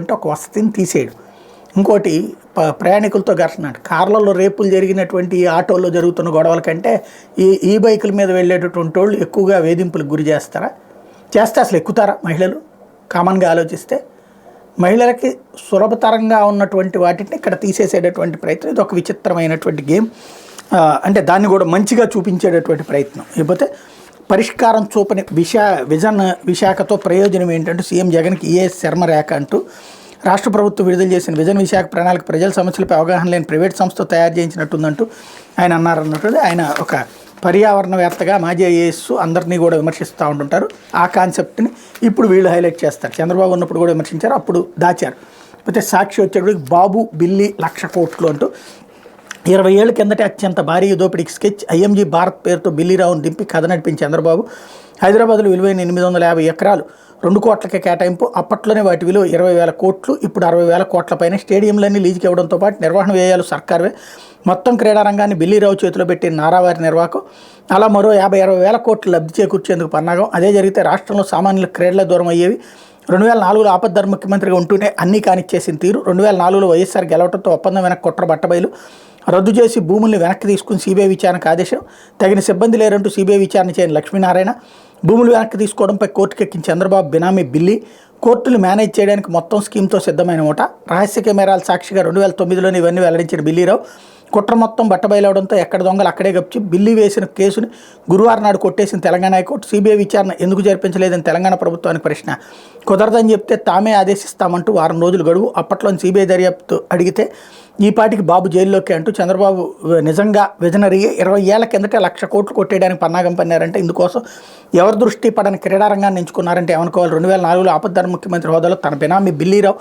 అంటే ఒక వసతిని తీసేయడం. ఇంకోటి ప్రయాణికులతో ఘర్షణ. కార్లలో రేపులు జరిగినటువంటి ఆటోల్లో జరుగుతున్న గొడవల కంటే ఈ బైకుల మీద వెళ్ళేటటువంటి వాళ్ళు ఎక్కువగా వేధింపులకు గురి చేస్తారా? చేస్తే అసలు ఎక్కుతారా మహిళలు? కామన్గా ఆలోచిస్తే మహిళలకి సులభతరంగా ఉన్నటువంటి వాటిని ఇక్కడ తీసేసేటటువంటి ప్రయత్నం. ఇది ఒక విచిత్రమైనటువంటి గేమ్. అంటే దాన్ని కూడా మంచిగా చూపించేటటువంటి ప్రయత్నం. లేకపోతే పరిష్కారం చూపని విశాఖతో ప్రయోజనం ఏంటంటే సీఎం జగన్కి ఈఎస్ శర్మ రేఖ అంటూ రాష్ట్ర ప్రభుత్వం విడుదల చేసిన విజన్ విశాఖ ప్రణాళిక ప్రజల సమస్యలపై అవగాహన లేని ప్రైవేట్ సంస్థ తయారు చేయించినట్టుందంటూ ఆయన అన్నారన్నట్టు. ఆయన ఒక పర్యావరణవేత్తగా మాజీ ఐఏఎస్ అందరినీ కూడా విమర్శిస్తూ ఉంటుంటారు. ఆ కాన్సెప్ట్ని ఇప్పుడు వీళ్ళు హైలైట్ చేస్తారు. చంద్రబాబు ఉన్నప్పుడు కూడా విమర్శించారు, అప్పుడు దాచారు. అయితే సాక్షి వచ్చేటప్పటికి బాబు బిల్లి 1,00,000 కోట్లు అంటూ 20 ఏళ్ల కిందటే అత్యంత భారీ దోపిడీకి స్కెచ్. ఐఎంజీ భారత్ పేరుతో బిల్లీరావును దింపి కథ నడిపించి చంద్రబాబు. హైదరాబాద్లో విలువైన 850 ఎకరాలు 2 కోట్లకే కేటాయింపు. అప్పట్లోనే వాటి విలువ 20,000 కోట్లు, ఇప్పుడు 60,000 కోట్ల పైన. స్టేడియంలన్నీ లీజుకి ఇవ్వడంతో పాటు నిర్వహణ వ్యయాలు సర్కారువే. మొత్తం క్రీడారంగాన్ని బిల్లీరావు చేతిలో పెట్టిన నారావారి నిర్వాహకం. అలా మరో 50-60 కోట్లు లబ్ధి చేకూర్చేందుకు పన్నాగం. అదే జరిగితే రాష్ట్రంలో సామాన్యుల క్రీడల దూరం అయ్యేవి. 2004లో ఆపద్ధర్మ ముఖ్యమంత్రిగా ఉంటూనే అన్నీ కానిచ్చేసిన తీరు. 2004లో వైఎస్ఆర్ గెలవడంతో ఒప్పందం వెనక్కి కుట్ర బట్టబయలు. రద్దు చేసి భూముల్ని వెనక్కి తీసుకుని సిబిఐ విచారణకు ఆదేశం. తగిన సిబ్బంది లేరంటూ సిబిఐ విచారణ చేయని లక్ష్మీనారాయణ. భూములు వెనక్కి తీసుకోవడంపై కోర్టుకెక్కిన చంద్రబాబు బినామీ బిల్లి. కోర్టులు మేనేజ్ చేయడానికి మొత్తం స్కీమ్తో సిద్ధమైన మూట. రహస్య కెమెరాల సాక్షిగా 2009లోనే ఇవన్నీ వెల్లడించిన బిల్లీరావు. కుట్ర మొత్తం బట్టబయలవడంతో ఎక్కడ దొంగలు అక్కడే గప్చి బిల్లి వేసిన కేసుని గురువారం నాడు కొట్టేసిన తెలంగాణ హైకోర్టు. సిబిఐ విచారణ ఎందుకు జరిపించలేదని తెలంగాణ ప్రభుత్వానికి ప్రశ్న. కుదరదని చెప్తే తామే ఆదేశిస్తామంటూ వారం రోజులు గడువు. అప్పట్లోని సిబిఐ దర్యాప్తు అడిగితే ఈ పాటికి బాబు జైల్లోకి అంటూ చంద్రబాబు నిజంగా విజనరీ. 20 ఏళ్ల కిందటే 1,00,000 కోట్లు కొట్టేయడానికి పన్నాగం పన్నారంటే ఇందుకోసం ఎవరి దృష్టి పడని క్రీడారంగాన్ని ఎంచుకున్నారంటే ఏమనుకోవాలి? 2004లో ఆపద్ధర్మ ముఖ్యమంత్రి హోదాలో తన బినామీ బిల్లీరావు